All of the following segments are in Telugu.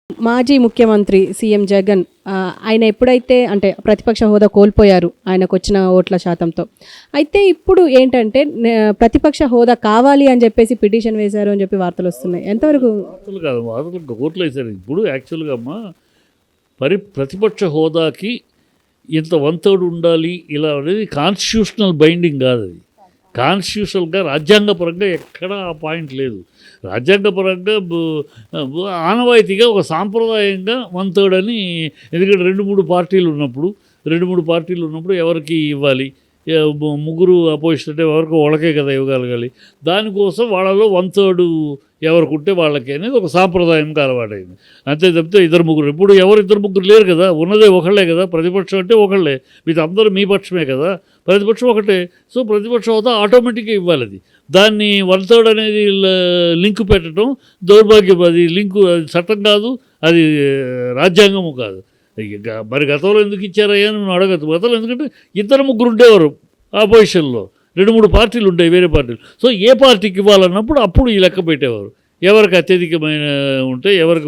మాజీ ముఖ్యమంత్రి సీఎం జగన్ ఆయన ఎప్పుడైతే అంటే ప్రతిపక్ష హోదా కోల్పోయారు ఆయనకు వచ్చిన ఓట్ల శాతంతో. అయితే ఇప్పుడు ఏంటంటే ప్రతిపక్ష హోదా కావాలి అని చెప్పేసి పిటిషన్ వేశారు అని చెప్పి వార్తలు వస్తున్నాయి. ఎంతవరకు వార్తలు కాదు, వార్తలు కోట్లు వేశారు. ఇప్పుడు యాక్చువల్గా అమ్మా ప్రతిపక్ష హోదాకి ఇంత వంతోడు ఉండాలి ఇలా అనేది కాన్స్టిట్యూషనల్ బైండింగ్ కాదు. అది కాన్స్టిట్యూషనల్గా రాజ్యాంగపరంగా ఎక్కడా ఆ పాయింట్ లేదు. రాజ్యాంగపరంగా ఆనవాయితీగా ఒక సాంప్రదాయంగా వంతోడని, ఎందుకంటే రెండు మూడు పార్టీలు ఉన్నప్పుడు ఎవరికి ఇవ్వాలి, ముగ్గురు అపోజిషన్ అంటే ఎవరికి వాళ్ళకే కదా ఇవ్వగలగాలి. దానికోసం వాళ్ళలో వంతోడు ఎవరికి ఉంటే వాళ్ళకి అనేది ఒక సాంప్రదాయంగా అలవాటైంది. అంతే తప్పితే ఇద్దరు ముగ్గురు ఇప్పుడు ఇద్దరు ముగ్గురు లేరు కదా, ఉన్నదే ఒకళ్ళే కదా. ప్రతిపక్షం అంటే ఒకళ్ళే, మీరు అందరూ మీ పక్షమే కదా, ప్రతిపక్షం ఒకటే. సో ప్రతిపక్షం హోదా ఆటోమేటిక్గా ఇవ్వాలి. అది దాన్ని వన్ థర్డ్ అనేది లింక్ పెట్టడం దౌర్భాగ్యం. అది లింకు అది చట్టం కాదు, అది రాజ్యాంగము కాదు. మరి గతంలో ఎందుకు ఇచ్చారయ్యా అని అడగదు. గతంలో ఎందుకంటే ఇద్దరు ముగ్గురు ఉండేవారు ఆపోజిషన్లో, రెండు మూడు పార్టీలు ఉంటాయి, వేరే పార్టీలు. సో ఏ పార్టీకి ఇవ్వాలన్నప్పుడు అప్పుడు ఈ లెక్క పెట్టేవారు. ఎవరికి అత్యధికమైన ఉంటే ఎవరికి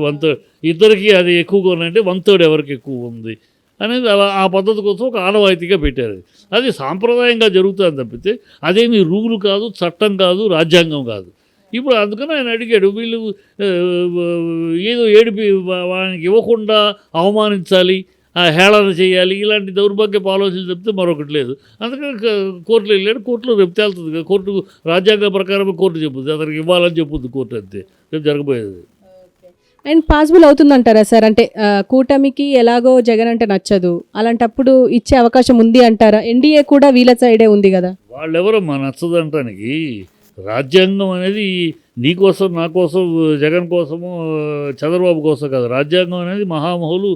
ఇద్దరికి అది ఎక్కువగా ఉన్నాయంటే వంతోడు ఎవరికి ఎక్కువ ఉంది అనేది అలా ఆ పద్ధతి కోసం ఒక ఆనవాయితీగా పెట్టారు. అది సాంప్రదాయంగా జరుగుతుంది తప్పితే అదేమి రూలు కాదు, చట్టం కాదు, రాజ్యాంగం కాదు. ఇప్పుడు అందుకని ఆయన అడిగాడు, వీళ్ళు ఏదో ఏడిపి వానికి ఇవ్వకుండా అవమానించాలి, హేళన చేయాలి, ఇలాంటి దౌర్భాగ్యపు ఆలోచనలు చెప్తే మరొకటి లేదు. అందుకని కోర్టులో వెళ్ళాడు. కోర్టులో రేపు తేలుతుంది కదా, కోర్టు రాజ్యాంగ ప్రకారం కోర్టు చెప్పుద్ది, అతనికి ఇవ్వాలని చెప్పుద్ది కోర్టు, అంతే రేపు జరగబోయేది. అండ్ పాసిబుల్ అవుతుందంటారా సార్? అంటే కూటమికి ఎలాగో జగన్ అంటే నచ్చదు, అలాంటప్పుడు ఇచ్చే అవకాశం ఉంది అంటారా? ఎన్డీఏ కూడా వీళ్ళ సైడే ఉంది కదా. వాళ్ళెవరమ్మా నచ్చదంటానికి? రాజ్యాంగం అనేది నీ కోసం, నా కోసం, జగన్ కోసము, చంద్రబాబు కోసం కాదు. రాజ్యాంగం అనేది మహామహులు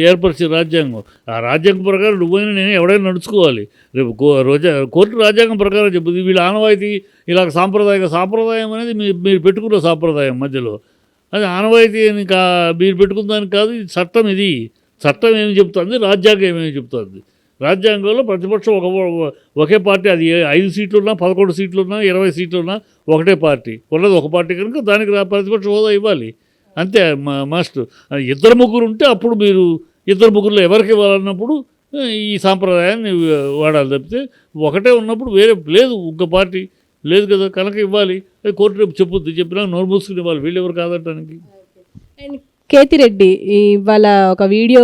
ఏర్పరిచిన రాజ్యాంగం. ఆ రాజ్యాంగం ప్రకారం నువ్వైనా నేను ఎవడైనా నడుచుకోవాలి. రేపు కోర్టు రాజ్యాంగం ప్రకారం చెప్పుద్ది. వీళ్ళ ఆనవాయితీ ఇలా సాంప్రదాయం అనేది మీరు పెట్టుకున్న సాంప్రదాయం మధ్యలో, అది ఆనవాయితీ అని మీరు పెట్టుకున్న దానికి కాదు. ఇది చట్టం. ఇది చట్టం ఏమి చెప్తుంది, రాజ్యాంగం ఏమేమి చెప్తుంది. రాజ్యాంగంలో ప్రతిపక్షం ఒకే పార్టీ, అది 5 సీట్లున్నా, 11 సీట్లున్నా, 20 సీట్లున్నా ఒకటే పార్టీ ఉన్నది, ఒక పార్టీ కనుక దానికి ప్రతిపక్ష హోదా ఇవ్వాలి, అంతే మస్ట్. ఇద్దరు ముగ్గురు ఉంటే అప్పుడు మీరు ఇద్దరు ముగ్గురులో ఎవరికి ఇవ్వాలన్నప్పుడు ఈ సాంప్రదాయాన్ని వాడాలి తప్పితే ఒకటే ఉన్నప్పుడు వేరే లేదు, ఒక పార్టీ లేదు కదా, కనుక ఇవ్వాలి. కోర్టు రేపు చెప్పుద్ది, చెప్పినా నోరు మూసుకుని ఇవ్వాలి. వీళ్ళు ఎవరు కాదంటానికి. అండ్ కేతిరెడ్డి ఇవాళ ఒక వీడియో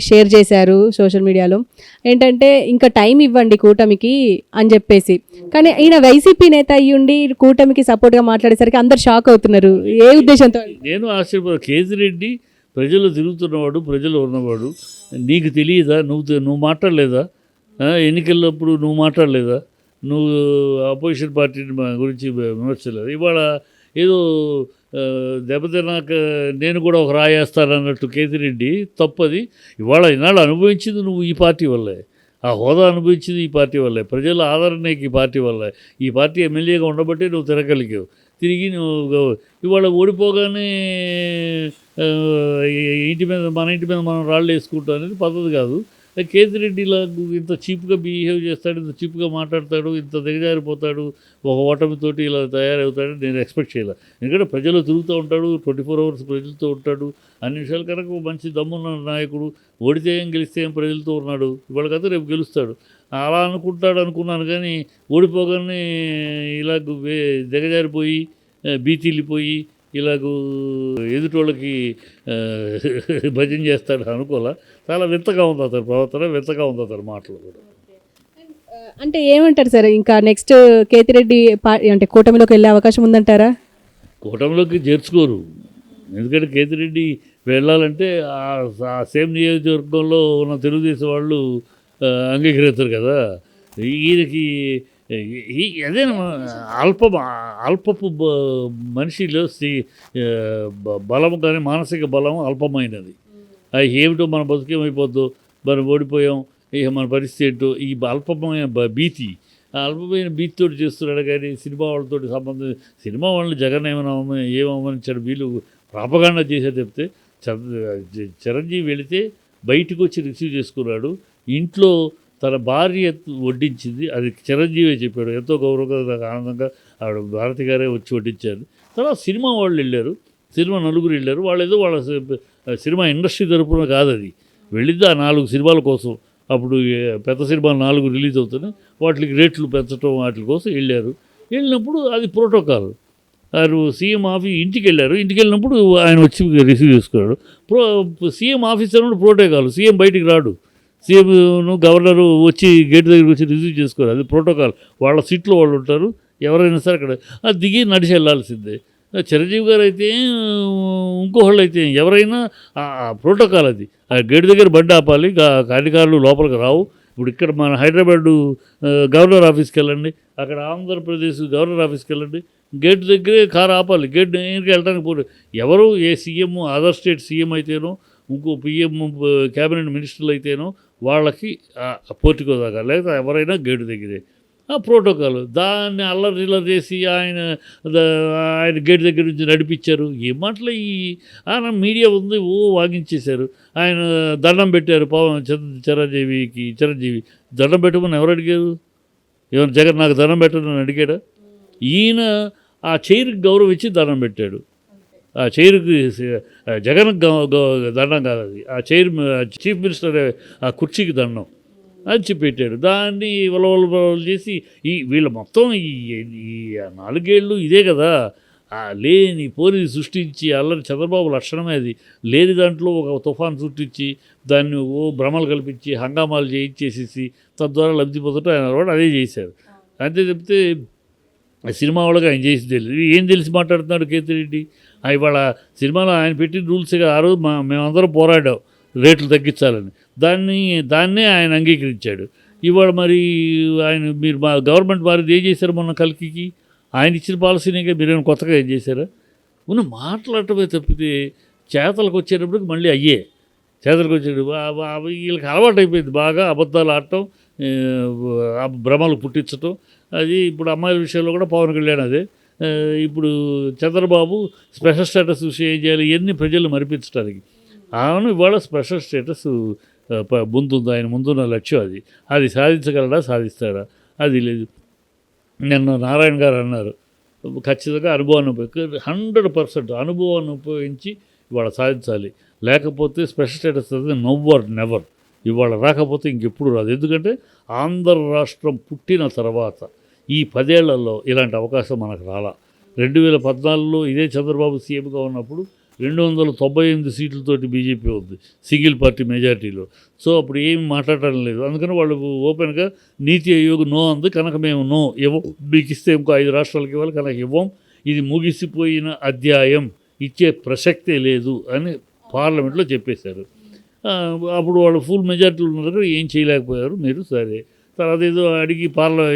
షేర్ చేశారు సోషల్ మీడియాలో. ఏంటంటే ఇంకా టైం ఇవ్వండి కూటమికి అని చెప్పేసి, కానీ ఈయన వైసీపీ నేత అయ్యుండి కూటమికి సపోర్ట్గా మాట్లాడేసరికి అందరు షాక్ అవుతున్నారు. ఏ ఉద్దేశంతో? నేను ఆశ్చర్యపోయాను. కేతిరెడ్డి ప్రజలు తిరుగుతున్నవాడు, ప్రజలు ఉన్నవాడు. నీకు తెలియదా? నువ్వు మాట్లాడలేదా? ఎన్నికలప్పుడు నువ్వు మాట్లాడలేదా? నువ్వు అపోజిషన్ పార్టీ గురించి విమర్శలేదు. ఇవాళ ఏదో దెబ్బతిన్నాక నేను కూడా ఒక రాయేస్తానన్నట్టు కేతిరెడ్డి తప్పది. ఇవాళ ఈనాడు అనుభవించింది నువ్వు ఈ పార్టీ వల్లే, ఆ హోదా అనుభవించింది ఈ పార్టీ వల్లే, ప్రజల ఆదరణ ఈ పార్టీ వల్లే. ఈ పార్టీ ఎమ్మెల్యేగా ఉండబట్టే నువ్వు తిరగలిగావు. తిరిగి నువ్వు ఇవాళ ఓడిపోగానే మన ఇంటి మీద మనం రాళ్ళు వేసుకుంటాం అనేది పద్ధతి కాదు. కేతిరెడ్డి ఇలా ఇంత చీప్గా బిహేవ్ చేస్తాడు, ఇంత చీప్గా మాట్లాడతాడు, ఇంత దిగజారిపోతాడు, ఒక ఓటమితోటి ఇలా తయారవుతాడని నేను ఎక్స్పెక్ట్ చేయలేదు. ఎందుకంటే ప్రజలు తిరుగుతూ ఉంటాడు, 24 అవర్స్ ప్రజలతో ఉంటాడు, అన్ని విషయాలు కనుక మంచి దమ్మున్న నాయకుడు. ఓడితే ఏం గెలిస్తే ఏం ప్రజలతో ఉన్నాడు, ఇవాళ కదా రేపు గెలుస్తాడు అలా అనుకున్నాను. కానీ ఓడిపోగానే ఇలా దిగజారిపోయి బీతిల్లిపోయి ఇలాగూ ఎదుటోళ్ళకి భజన చేస్తాడు అనుకోలే. చాలా వింతగా ఉంది అతని ప్రవర్తన, వింతగా ఉంది అతని మాటలు కూడా. అంటే ఏమంటారు సార్, ఇంకా నెక్స్ట్ కేతిరెడ్డి అంటే కూటమిలోకి వెళ్ళే అవకాశం ఉందంటారా? కూటమిలోకి చేర్చుకోరు. ఎందుకంటే కేతిరెడ్డి వెళ్ళాలంటే ఆ సేమ్ నియోజకవర్గంలో ఉన్న తెలుగుదేశం వాళ్ళు అంగీకరిస్తారు కదా. ఈయనకి అదే అల్పపు మనిషిలో బలం కానీ మానసిక బలం అల్పమైనది. అది ఏమిటో మన బతుకేమైపోద్దో, మనం ఓడిపోయాం, ఇక మన పరిస్థితి ఏంటో, ఈ అల్పమైన భీతి, ఆ అల్పమైన భీతితో చేస్తున్నాడు. కానీ సినిమా వాళ్ళతో సంబంధం, సినిమా వాళ్ళని జగన్ ఏమవమనిచ్చాడు, వీళ్ళు ప్రాపగాండా చేసే చెప్తే చిరంజీవి వెళితే బయటకు వచ్చి రిసీవ్ చేసుకున్నాడు. ఇంట్లో తన భార్య వడ్డించింది, అది చిరంజీవి చెప్పాడు. ఎంతో గౌరవంగా, ఆనందంగా ఆవిడ భారతి గారే వచ్చి వడ్డించారు. తర్వాత సినిమా వాళ్ళు వెళ్ళారు. సినిమా నలుగురు వెళ్ళారు. వాళ్ళు ఏదో వాళ్ళ సినిమా ఇండస్ట్రీ తరపున కాదు అది, వెళ్ళింది ఆ 4 సినిమాల కోసం. అప్పుడు పెద్ద సినిమాలు 4 రిలీజ్ అవుతున్నాయి, వాటికి రేట్లు పెంచడం వాటి కోసం వెళ్ళారు. వెళ్ళినప్పుడు అది ప్రోటోకాల్. వారు సీఎం ఆఫీస్ ఇంటికి వెళ్ళారు. ఇంటికి వెళ్ళినప్పుడు ఆయన వచ్చి రిసీవ్ చేసుకున్నాడు. సీఎం ఆఫీస్ అన్నప్పుడు ప్రోటోకాల్, సీఎం బయటికి రాడు. సీఎం గవర్నరు వచ్చి గేట్ దగ్గరికి వచ్చి రిసీవ్ చేసుకోరు, అది ప్రోటోకాల్. వాళ్ళ సీట్లో వాళ్ళు ఉంటారు, ఎవరైనా సరే అక్కడ అది దిగి నడిచి వెళ్ళాల్సిందే. చిరంజీవి గారు అయితే ఇంకోళ్ళు అయితే ఎవరైనా ప్రోటోకాల్ అది. ఆ గేట్ దగ్గర బండి ఆపాలి, అధికారులు లోపలికి రావు. ఇప్పుడు ఇక్కడ మన హైదరాబాదు గవర్నర్ ఆఫీస్కి వెళ్ళండి, అక్కడ ఆంధ్రప్రదేశ్ గవర్నర్ ఆఫీస్కి వెళ్ళండి, గేట్ దగ్గరే కారు ఆపాలి, గేట్ దగ్గరికి వెళ్ళడానికి పోరు. ఎవరు ఏ సీఎం, అదర్ స్టేట్ సీఎం అయితేనో, ఇంకో పిఎం క్యాబినెట్ మినిస్టర్లు అయితేనో వాళ్ళకి పోర్టికో దాకా, లేకపోతే ఎవరైనా గేటు దగ్గరే. ఆ ప్రోటోకాల్ దాన్ని అల్లరి చేసి ఆయన గేట్ దగ్గర నుంచి నడిపించారు. ఏ మాటలు ఈ ఆయన మీడియా ఉంది వాగించేశారు. ఆయన దండం పెట్టారు చిరంజీవి దండం పెట్టమని ఎవరు అడిగారు? ఏమైనా జగన్ నాకు దండం పెట్టమని అడిగాడా? ఈయన ఆ చైర్కి గౌరవం ఇచ్చి దండం పెట్టాడు. ఆ చైర్కి జగన్ దండం కాదు అది, ఆ చైర్ చీఫ్ మినిస్టర్ ఆ కుర్చీకి దండం అది పెట్టాడు. దాన్ని వలవలు చేసి వీళ్ళ మొత్తం ఈ 4 ఏళ్ళు ఇదే కదా, లేని పోని సృష్టించి అల్లరి చంద్రబాబు లక్షణమే అది. లేని దాంట్లో ఒక తుఫాన్ సృష్టించి దాన్ని భ్రమలు కల్పించి హంగామాలు చేయించేసేసి తద్వారా లబ్ధి పొందటం ఆయన కూడా అదే చేశారు. అంతే చెప్తే సినిమా వాళ్ళకి ఆయన చేసి తెలియదు. ఏం తెలిసి మాట్లాడుతున్నాడు కేతిరెడ్డి? ఇవాళ సినిమాలో ఆయన పెట్టిన రూల్స్గా ఆ రోజు మేమందరం పోరాడాం రేట్లు తగ్గించాలని, దాన్నే ఆయన అంగీకరించాడు. ఇవాళ మరి ఆయన మీరు మా గవర్నమెంట్ వారిది ఏం చేశారు మొన్న కల్కికి? ఆయన ఇచ్చిన పాలసీనే మీరేమైనా కొత్తగా ఏం చేశారా? మాట్లాడటమే తప్పితే చేతలకు వచ్చేటప్పటికి మళ్ళీ చేతలకు వచ్చేటప్పుడు వీళ్ళకి అలవాటు అయిపోయింది బాగా అబద్ధాలు ఆడటం, భ్రమలు పుట్టించటం. అది ఇప్పుడు అమ్మాయిల విషయంలో కూడా పవన్ కళ్యాణ్ అదే. ఇప్పుడు చంద్రబాబు స్పెషల్ స్టేటస్ విషయం ఏం చేయాలి, ఇవన్నీ ప్రజలు మరిపించడానికి. అవును, ఇవాళ స్పెషల్ స్టేటస్ ముందుంది, ఆయన ముందున్న లక్ష్యం అది సాధించగలడా, సాధిస్తాడా? అది లేదు. నిన్న నారాయణ గారు అన్నారు, ఖచ్చితంగా అనుభవాన్ని 100% అనుభవాన్ని ఉపయోగించి ఇవాళ సాధించాలి, లేకపోతే స్పెషల్ స్టేటస్ అనేది నెవర్ ఇవాళ రాకపోతే ఇంకెప్పుడు రాదు. ఎందుకంటే ఆంధ్ర రాష్ట్రం పుట్టిన తర్వాత ఈ 10 ఏళ్లలో ఇలాంటి అవకాశం మనకు రాలా. 2014లో ఇదే చంద్రబాబు సీఎంగా ఉన్నప్పుడు 298 సీట్లతోటి బీజేపీ ఉంది సింగిల్ పార్టీ మెజారిటీలో. సో అప్పుడు ఏమి మాట్లాడటం లేదు. అందుకని వాళ్ళు ఓపెన్గా నీతి ఆయోగ్ నో అంది, కనుక మేము నో ఇవ్వం, మీకు ఇస్తే ఇంకో 5 రాష్ట్రాలకు ఇవ్వాలి, కనుక ఇవ్వం, ఇది ముగిసిపోయిన అధ్యాయం, ఇచ్చే ప్రసక్తే లేదు అని పార్లమెంట్లో చెప్పేశారు. అప్పుడు వాళ్ళు ఫుల్ మెజారిటీలు ఉన్నారు, ఏం చేయలేకపోయారు. మీరు సరే తర్వాత ఏదో అడిగి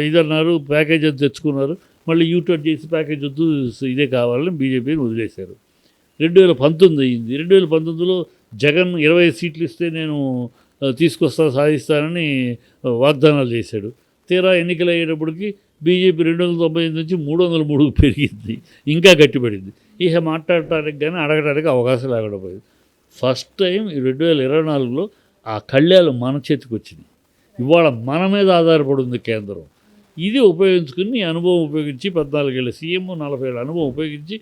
ఇదన్నారు, ప్యాకేజ్ అది తెచ్చుకున్నారు, మళ్ళీ యూటర్న్ చేసి ప్యాకేజ్ వద్దు ఇదే కావాలని బీజేపీని వదిలేశారు. 2019 అయింది. 2019లో జగన్ 20 సీట్లు ఇస్తే నేను సాధిస్తానని వాగ్దానాలు చేశాడు. తీరా ఎన్నికలు అయ్యేటప్పటికి బీజేపీ 298 నుంచి 303 పెరిగింది, ఇంకా గట్టిపడింది. ఇక మాట్లాడటానికి కానీ అడగడానికి అవకాశం లేకుండా పోయింది. ఫస్ట్ టైం 2024లో ఆ కళ్యాణం మన చేతికి వచ్చింది. ఇవాళ మన మీద ఆధారపడి ఉంది కేంద్రం. ఇది ఉపయోగించుకుని అనుభవం ఉపయోగించి 14 ఏళ్ళ సీఎం 40 ఏళ్ళ అనుభవం ఉపయోగించి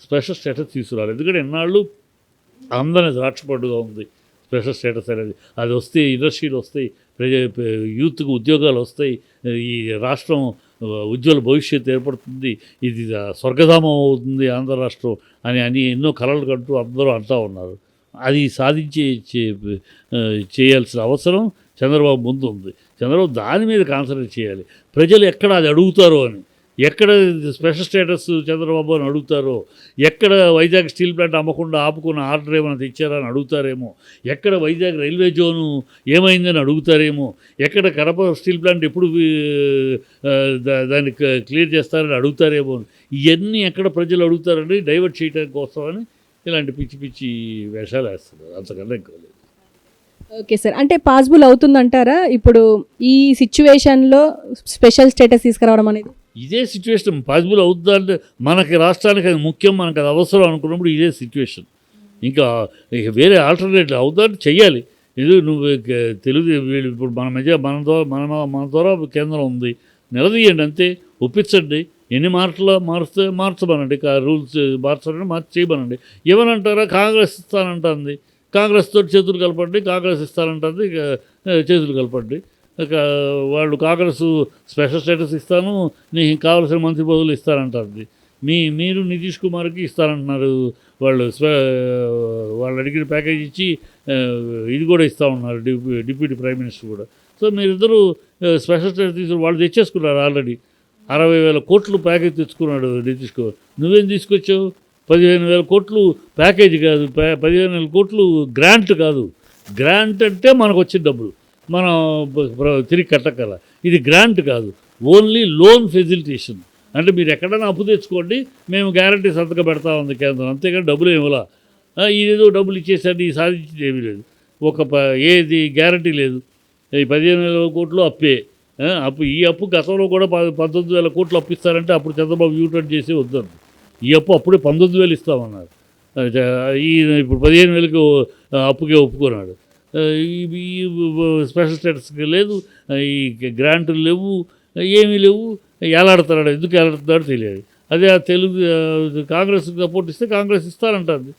స్పెషల్ స్టేటస్ తీసుకురాలి. ఎందుకంటే ఎన్నాళ్ళు అందరినీ ద్రాక్షపడ్డుగా ఉంది స్పెషల్ స్టేటస్ అనేది. అది వస్తే ఇండస్ట్రీలు వస్తాయి, యూత్కు ఉద్యోగాలు వస్తాయి, ఈ రాష్ట్రం ఉజ్వల భవిష్యత్తు ఏర్పడుతుంది, ఇది స్వర్గధామం అవుతుంది ఆంధ్ర రాష్ట్రం అని ఎన్నో కలలు కంటూ అందరూ అంటూ ఉన్నారు. అది సాధించి చేయాల్సిన అవసరం చంద్రబాబు ముందు ఉంది. చంద్రబాబు దాని మీద కాన్సన్ట్రేట్ చేయాలి. ప్రజలు ఎక్కడ అది అడుగుతారో అని, ఎక్కడ స్పెషల్ స్టేటస్ చంద్రబాబు అని అడుగుతారో, ఎక్కడ వైజాగ్ స్టీల్ ప్లాంట్ అమ్మకుండా ఆపుకున్న ఆర్డర్ ఏమైనా తెచ్చారని అడుగుతారేమో, ఎక్కడ వైజాగ్ రైల్వే జోను ఏమైందని అడుగుతారేమో, ఎక్కడ కడప స్టీల్ ప్లాంట్ ఎప్పుడు దాన్ని క్లియర్ చేస్తారని అడుగుతారేమో. ఇవన్నీ ఎక్కడ ప్రజలు అడుగుతారని డైవర్ట్ చేయడానికి కోసమని ఇలాంటి పిచ్చి వేషాలు వేస్తున్నారు, అంతకన్నా ఇంకా లేదు. ఓకే సార్, అంటే పాసిబుల్ అవుతుందంటారా ఇప్పుడు ఈ సిచ్యువేషన్లో స్పెషల్ స్టేటస్ తీసుకురావడం అనేది? ఇదే సిచ్యువేషన్ పాసిబుల్ అవుతుందా అంటే మనకి రాష్ట్రానికి అది ముఖ్యం, మనకు అది అవసరం అనుకున్నప్పుడు ఇదే సిచ్యువేషన్. ఇంకా వేరే ఆల్టర్నేటివ్ అవుతుందా అంటే చెయ్యాలి. ఇది నువ్వు తెలుగు ఇప్పుడు మన ద్వారా కేంద్రం ఉంది, నిలదీయండి అంతే, ఒప్పించండి. ఎన్ని మారుస్తే మార్చమనండి, రూల్స్ మార్చాలని చేయమనండి. ఏమనంటారా, కాంగ్రెస్ ఇస్తానంటుంది, కాంగ్రెస్ తోటి చేతులు కలపండి, కాంగ్రెస్ ఇస్తానంటుంది, ఇక చేతులు కలపండి. ఇక వాళ్ళు కాంగ్రెస్ స్పెషల్ స్టేటస్ ఇస్తాను, నీకు కావాల్సిన మంత్రి పదవులు ఇస్తానంటుంది. మీరు నితీష్ కుమార్కి ఇస్తానంటున్నారు, వాళ్ళు అడిగిన ప్యాకేజ్ ఇచ్చి ఇది కూడా ఇస్తా ఉన్నారు, డిప్యూటీ ప్రైమ్ మినిస్టర్ కూడా. సో మీరిద్దరూ స్పెషల్ స్టేటస్ తీసుకుని వాళ్ళు తెచ్చేసుకున్నారు ఆల్రెడీ. 60,000 కోట్లు ప్యాకేజ్ తెచ్చుకున్నాడు నితీష్ కుమార్. నువ్వేం తీసుకొచ్చావు? 15,000 కోట్లు ప్యాకేజ్ కాదు, 15,000 కోట్లు గ్రాంట్ కాదు. గ్రాంట్ అంటే మనకు వచ్చిన డబ్బులు మనం తిరిగి కట్టగల. ఇది గ్రాంట్ కాదు, ఓన్లీ లోన్ ఫెసిలిటేషన్. అంటే మీరు ఎక్కడైనా అప్పు తెచ్చుకోండి, మేము గ్యారంటీ సంతకం పెడతా ఉంది కేంద్రం, అంతేగాని డబ్బులు ఏమిలా. ఇదేదో డబ్బులు ఇచ్చేసరికి సాధించింది ఏమీ లేదు, ఏది గ్యారంటీ లేదు. ఈ 15,000 కోట్లు అప్పే. ఈ అప్పు గతంలో కూడా 19,000 కోట్లు అప్పు ఇస్తారంటే అప్పుడు చంద్రబాబు యూటర్న్ చేసి వద్దారు. ఈ అప్పు అప్పుడే 19,000 ఇస్తామన్నారు. ఇప్పుడు 15,000కి అప్పుకే ఒప్పుకున్నాడు. ఈ స్పెషల్ స్టేటస్కి లేదు, ఈ గ్రాంటులు లేవు, ఏమీ లేవు. ఏలాడుతున్నాడు, ఎందుకు ఏలాడుతున్నాడో తెలియదు. అదే ఆ కాంగ్రెస్కి సపోర్ట్ ఇస్తే కాంగ్రెస్ ఇస్తారంటుంది.